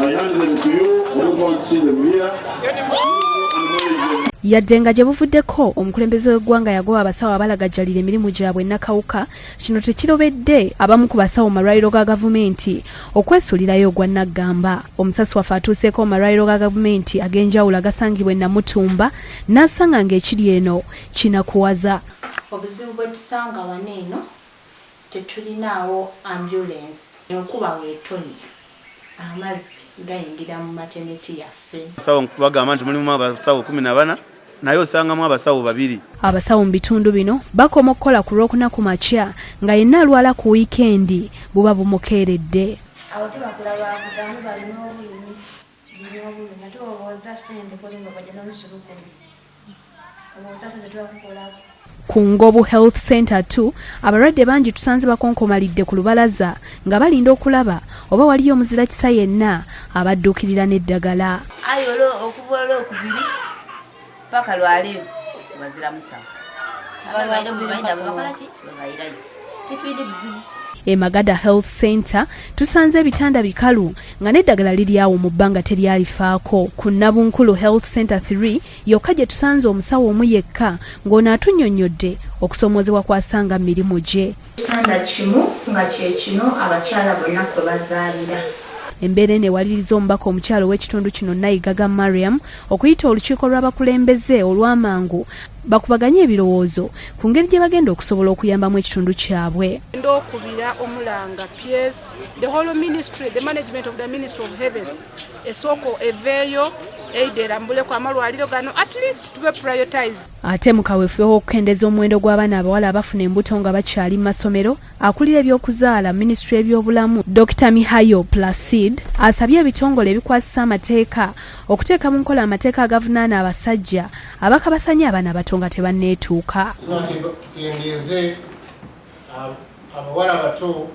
I hand them to you. I don't want to see them here. Yadde nga gye buvuddeko omukulembeze w'eggwanga yagoba abasawo abalagajjalira emirimu gyabwe nakawuka, kino tekirobedde abamu ku basawo malwaliro ga gavumenti okwesuulirayo ogwa Naggamba. Omusasi waffe atuuseeko malwaliro ga gavumenti ag'enjawulo agasangibwa e Namutumba n'asanga ng'ekiri eno kinakuwaza. Obuzibu bwe tusanga wano eno tetulinaawo ambulance, enkuba weetonnya, amazzi gayingira mu maternity yaffe. Abasawo bagamba nti mulimu abasawo 14 naye osangamu abasawo 2. Abasawo mu bitundu bino bakoma okukola ku Lwokuna ku makya nga yenna alwala ku wiikendi buba bumukeeredde. Abato bakula lwabudamu balina obulumi ate obooza ssente kulinga bajja n'omusulukulu obooza ssente tubakukolako. Ku Ngobu Health Center 2 abalwadde bangi tusanze bakonkomalidde ku lubalaza nga balinda okulaba oba waliyo omuzira kisa yenna abadduukirira n'eddagala. Ayolo okuva Olwokubiri paka Lwaleero bazira musawo. Abalwadde balinda bakola ki? Babayirayo. Tetwidde bizibu. Magada Health Center tusanze ebitanda bikalu nga n'eddagala liri awo mu bbanga teryalifaako. Ku Nabunkulu Health Center 3 yokka gye tusanze omusawo omu yekka ng'ono atunnyonnyodde okusomoozebwa kwasanga mirimu gye. Ekitanda kimu nga kye kino abakyala bonna kwe bazaalira. Embeera eno ewaliriza omubaka omukyalo w'ekitundu kino Nayigaga Mariam okuyita olukiiko lw'abakulembeze olw'amangu bakubaganye ebirowoozo ku ngeri gye bagenda okusobola okuyambamu ekitundu kyabwe. Ndokubira omulanga PS the whole ministry, the management of the Ministry of Health esoko eveyo eiderambule kwa amalwaliro gano at least to be prioritized. Ate mu kaweefube w'okukendeza omuwendo gw'abaana abawala abafuna embuto nga bakyali mu masomero, akulira ebyokuzaala Ministry y'ebyobulamu Dr. Mihayo Placide asabye ebitongole ebikwasisa amateeka okuteeka mu nkola amateeka agavunaana abasajja abakabasanya abaana abato nga tebanneetuuka. Tukendeze abawala abato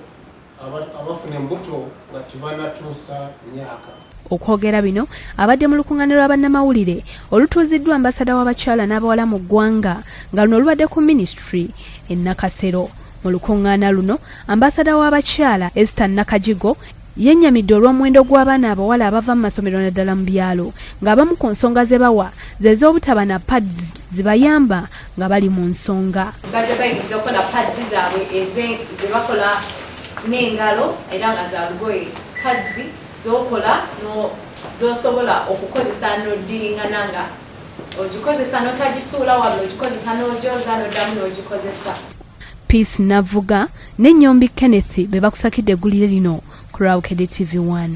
abafuna embuto nga tebannatuusa myaka. Okwogera bino abadde mu lukungaana lwa bannamawulire olutuuziddwa ambasada w'abakyala n'abawala mu ggwanga nga luno lubadde ku ministry e Nakasero. Mu lukungaana luno ambasada w'abakyala Esther Nakajigo yennyamidde olw'omuwendo gw'abaana abawala abava mu masomero naddala mu byalo ng'abamu ku nsonga ze bawa ze z'obutaba na pads zibayamba nga bali mu nsonga. Bajja bayigiriza okukola pads zaabwe ze bakola n'engalo era nga za lugoye, pads zokola zosobola okukozesa n'oddiringana nga ogikozesa n'otagisuula wabula ogikozesa n'ogyoza n'oddamu n'ogikozesa. Peace Navuga ne Nyombi Kenneth be bakusakidde eggulire lino ku Rawukedde TV1.